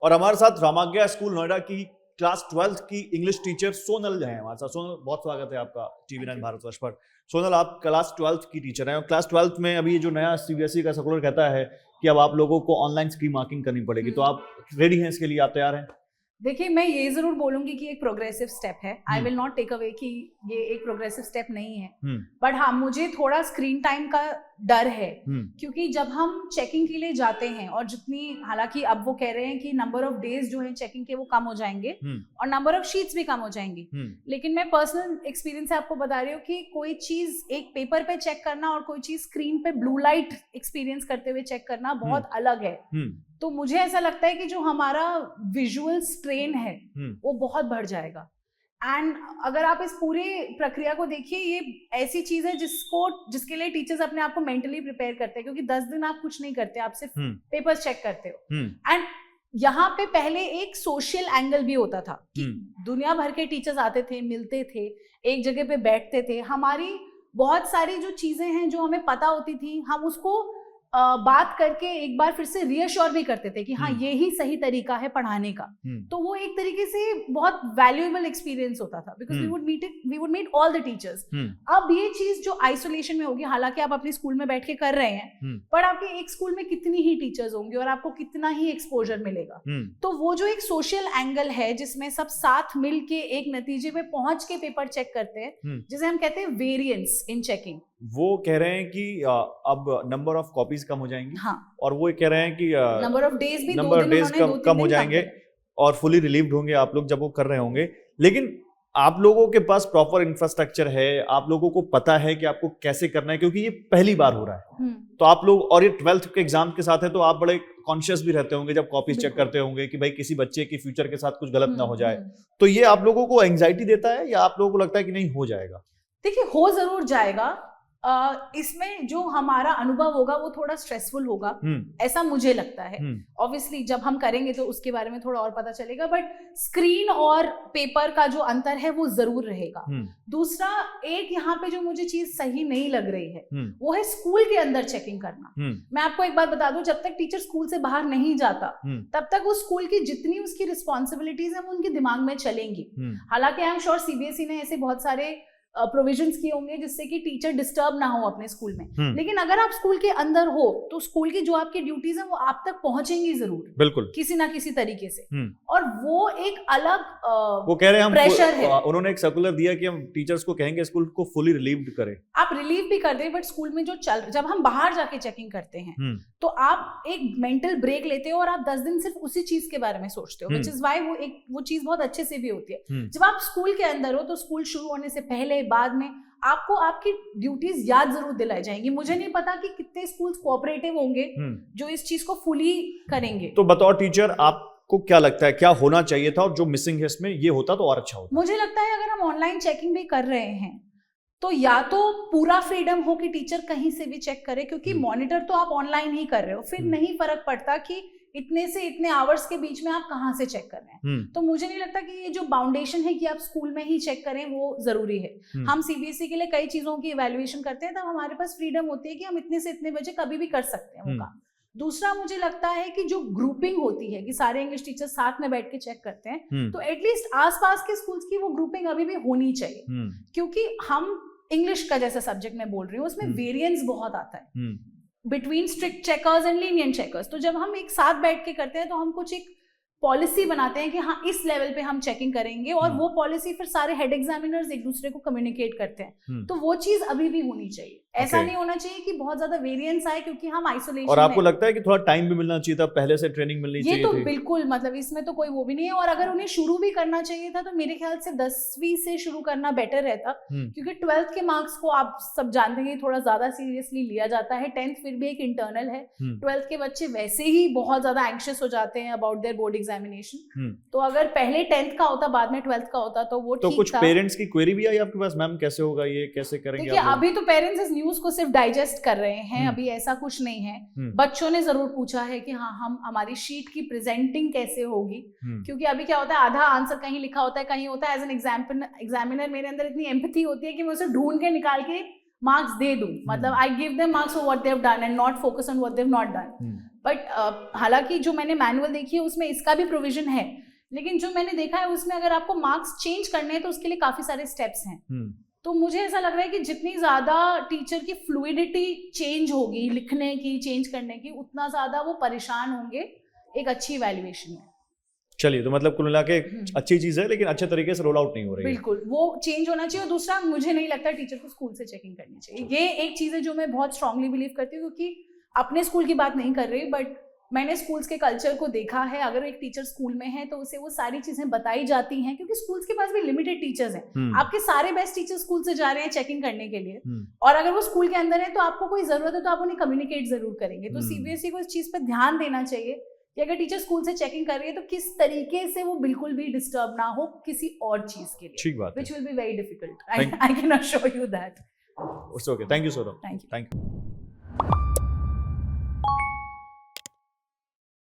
और हमारे साथ रामाज्ञा स्कूल नोएडा की क्लास 12th की इंग्लिश टीचर सोनल है हमारे साथ। सोनल, बहुत स्वागत है आपका TV9 भारतवर्ष पर। सोनल, आप क्लास 12th की टीचर हैं और क्लास 12th में अभी जो नया CBSE का सर्कुलर कहता है कि अब आप लोगों को ऑनलाइन स्क्रीन मार्किंग करनी पड़ेगी, तो आप रेडी हैं इसके लिए? आप तैयार हैं? देखिए, मैं ये जरूर बोलूंगी कि एक प्रोग्रेसिव स्टेप है। I will not take away कि ये एक प्रोग्रेसिव स्टेप नहीं है, बट हाँ, मुझे थोड़ा स्क्रीन टाइम का डर है, क्योंकि जब हम चेकिंग के लिए जाते हैं और जितनी, हालांकि अब वो कह रहे हैं कि नंबर ऑफ डेज जो है चेकिंग के वो कम हो जाएंगे और नंबर ऑफ शीट्स भी कम हो जाएंगी, लेकिन मैं पर्सनल एक्सपीरियंस से आपको बता रही हूँ कि कोई चीज एक पेपर पे चेक करना और कोई चीज स्क्रीन पे ब्लू लाइट एक्सपीरियंस करते हुए चेक करना बहुत अलग है। तो मुझे ऐसा लगता है कि जो हमारा विजुअल स्ट्रेन है वो बहुत बढ़ जाएगा। एंड अगर आप इस पूरी प्रक्रिया को देखिए, ये ऐसी चीज है जिसके लिए टीचर्स अपने आप को मेंटली प्रिपेयर करते हैं, क्योंकि 10 दिन आप कुछ नहीं करते, आप सिर्फ पेपर्स चेक करते हो। एंड यहाँ पे पहले एक सोशल एंगल भी होता था कि दुनिया भर के टीचर्स आते थे, मिलते थे, एक जगह पे बैठते थे, हमारी बहुत सारी जो चीजें हैं जो हमें पता होती थी, हम उसको बात करके एक बार फिर से रीअश्योर भी करते थे कि हाँ, ये ही सही तरीका है पढ़ाने का। तो वो एक तरीके से बहुत वैल्यूएबल एक्सपीरियंस होता था, because we would meet all the teachers. अब ये चीज जो आइसोलेशन में होगी, हालांकि आप अपने स्कूल में बैठ के कर रहे हैं, पर आपके एक स्कूल में कितनी ही टीचर्स होंगे और आपको कितना ही एक्सपोजर मिलेगा। तो वो जो एक सोशल एंगल है जिसमें सब साथ मिल के एक नतीजे में पहुंच के पेपर चेक करते हैं, जिसे हम कहते हैं वेरिएंस इन चेकिंग, वो कह रहे हैं कि अब नंबर ऑफ कॉपीज कम हो जाएंगी। हाँ। और वो कह रहे हैं कि नंबर ऑफ डेज भी कम हो जाएंगे और फुली रिलीव्ड होंगे आप लोग जब वो कर रहे होंगे। लेकिन आप लोगों के पास प्रॉपर इंफ्रास्ट्रक्चर है, आप लोगों को पता है कि आपको कैसे करना है, क्योंकि ये पहली बार हो रहा है। तो आप लोग, और ये 12th के एग्जाम के साथ है, तो आप बड़े कॉन्शियस भी रहते होंगे जब कॉपीज चेक करते होंगे कि भाई किसी बच्चे की फ्यूचर के साथ कुछ गलत ना हो जाए। तो ये आप लोगों को एंग्जाइटी देता है या आप लोगों को लगता है कि नहीं, हो जाएगा? देखिए, हो जरूर जाएगा। इसमें जो हमारा अनुभव होगा वो थोड़ा स्ट्रेसफुल होगा, ऐसा मुझे लगता है। ऑब्वियसली जब हम करेंगे तो उसके बारे में थोड़ा और पता चलेगा, बट स्क्रीन और पेपर का जो अंतर है वो जरूर रहेगा। दूसरा, एक यहाँ पे जो मुझे चीज सही नहीं लग रही है वो है स्कूल के अंदर चेकिंग करना। मैं आपको एक बात बता दूं, जब तक टीचर स्कूल से बाहर नहीं जाता तब तक उस स्कूल की जितनी उसकी रिस्पॉन्सिबिलिटीज है वो उनके दिमाग में चलेंगी। हालांकि आई एम श्योर CBSE ने ऐसे बहुत सारे प्रोविजंस किए होंगे जिससे कि टीचर डिस्टर्ब ना हो अपने स्कूल में, लेकिन अगर आप स्कूल के अंदर हो तो स्कूल की जो आपकी ड्यूटीज हैं वो आप तक पहुंचेंगी जरूर, बिल्कुल, किसी ना किसी तरीके से। और वो एक अलग वो कह रहे हैं, प्रेशर है। उन्होंने एक सर्कुलर दिया कि हम टीचर्स को कहेंगे स्कूल को फुली रिलीव्ड करें। आप रिलीव भी कर दें, बट स्कूल में जो जब हम बाहर जाके चेकिंग करते हैं तो आप एक मेंटल ब्रेक लेते हो और आप 10 दिन सिर्फ उसी चीज के बारे में सोचते हो, विच इज वाई वो चीज बहुत अच्छे से भी होती है। जब आप स्कूल के अंदर हो तो स्कूल शुरू होने से पहले, बाद में आपको आपकी ड्यूटीज याद जरूर दिलाई जाएंगी। मुझे नहीं पता कि कितने स्कूल्स कोऑपरेटिव होंगे जो इस चीज को फुली करेंगे। तो बताओ टीचर, आपको क्या लगता है क्या होना चाहिए था और जो मिसिंग है इसमें, ये होता तो और अच्छा होता? मुझे लगता है अगर हम ऑनलाइन चेकिंग भी कर रहे हैं तो या तो पूरा फ्रीडम हो कि टीचर कहीं से भी चेक करे, क्योंकि मॉनिटर तो आप ऑनलाइन ही कर रहे हो, फिर नहीं फर्क पड़ता कि इतने से इतने आवर्स के बीच में आप कहाँ से चेक कर रहे हैं। तो मुझे नहीं लगता कि ये जो बाउंडेशन है कि आप स्कूल में ही चेक करें वो जरूरी है। हम CBSE के लिए कई चीजों की इवैल्यूएशन करते हैं, तब हमारे पास फ्रीडम होती है कि हम इतने से इतने बजे कभी भी कर सकते हैं वो काम। दूसरा, मुझे लगता है कि जो ग्रुपिंग होती है कि सारे इंग्लिश टीचर्स साथ में बैठ के चेक करते हैं, तो एटलीस्ट आसपास के स्कूल्स की वो ग्रुपिंग अभी भी होनी चाहिए, क्योंकि हम इंग्लिश का जैसा सब्जेक्ट मैं बोल रही हूँ उसमें वेरिएंस बहुत आता है between strict checkers and lenient checkers. तो जब हम एक साथ बैठ के करते हैं तो हम कुछ एक पॉलिसी बनाते हैं कि हाँ, इस लेवल पे हम चेकिंग करेंगे, और वो पॉलिसी फिर सारे हेड एग्जामिनर्स एक दूसरे को कम्युनिकेट करते हैं। तो वो चीज अभी भी होनी चाहिए। ऐसा नहीं होना चाहिए कि बहुत ज्यादा वेरिएंस आए क्योंकि हम आइसोलेशन। और आपको लगता है कि थोड़ा टाइम भी मिलना चाहिए था, पहले से ट्रेनिंग मिलनी चाहिए? ये तो बिल्कुल, मतलब इसमें तो कोई वो भी नहीं है। और अगर उन्हें शुरू भी करना चाहिए था तो मेरे ख्याल से 10वीं से शुरू करना बेटर रहता, क्योंकि 12th के मार्क्स को आप सब जानते हैं थोड़ा ज्यादा सीरियसली लिया जाता है। 10th फिर भी एक इंटरनल है, 12th के बच्चे वैसे ही बहुत ज्यादा एंग्शियस हो जाते हैं अबाउट देयर बोर्ड एग्जामिनेशन। तो अगर पहले 10th का होता बाद में 12th का होता तो वो ठीक था। तो कुछ पेरेंट्स की क्वेरी भी आई आपके पास, मैम कैसे होगा ये, कैसे करेंगे? देखिए, अभी तो पेरेंट्स इस न्यूज को सिर्फ डाइजेस्ट कर रहे हैं, अभी ऐसा कुछ नहीं है। बच्चों ने जरूर पूछा है कि हाँ, हम हमारी शीट की प्रेजेंटिंग कैसे होगी, क्योंकि अभी क्या होता है, आधा आंसर कहीं लिखा होता है, कहीं होता है। एज एन एग्जामिनर मेरे अंदर इतनी एम्पैथी होती है कि मैं उसे ढूंढ के निकाल के मार्क्स दे दूं, मतलब I give them marks for what they have done and not focus on what they have not done. But हालांकि जो मैंने मैनुअल देखी है उसमें इसका भी प्रोविजन है, लेकिन जो मैंने देखा है उसमें अगर आपको मार्क्स चेंज करने हैं तो उसके लिए काफी सारे स्टेप्स हैं। तो मुझे ऐसा लग रहा है कि जितनी ज्यादा टीचर की फ्लूइडिटी चेंज होगी लिखने की, चेंज करने की, उतना ज्यादा वो परेशान होंगे एक अच्छी इवैल्यूएशन में। चलिए, तो मतलब कुल मिला के अच्छी चीज है, लेकिन अच्छे तरीके से रोल आउट नहीं हो रही है। बिल्कुल, वो चेंज होना चाहिए। और दूसरा, मुझे नहीं लगता टीचर को स्कूल से चेकिंग करनी चाहिए। ये एक चीज है जो मैं बहुत स्ट्रांगली बिलीव करती हूँ, क्योंकि अपने स्कूल की बात नहीं कर रही, बट मैंने स्कूल्स के कल्चर को देखा है। अगर एक टीचर स्कूल में है तो उसे वो सारी चीजें बताई जाती हैं, क्योंकि स्कूल्स के पास भी लिमिटेड टीचर्स हैं। आपके सारे बेस्ट टीचर्स स्कूल से जा रहे हैं चेकिंग करने के लिए, और अगर वो स्कूल के अंदर है तो आपको कोई जरूरत है तो आप उन्हें कम्युनिकेट जरूर करेंगे। तो सीबीएसई को इस चीज पर ध्यान देना चाहिए कि अगर टीचर स्कूल से चेकिंग कर रही है तो किस तरीके से वो बिल्कुल भी डिस्टर्ब ना हो किसी और चीज के लिए, ठीक बात है। which will be very difficult. I can assure you that. It's okay. Thank you, Saurabh. Thank you. Thank you.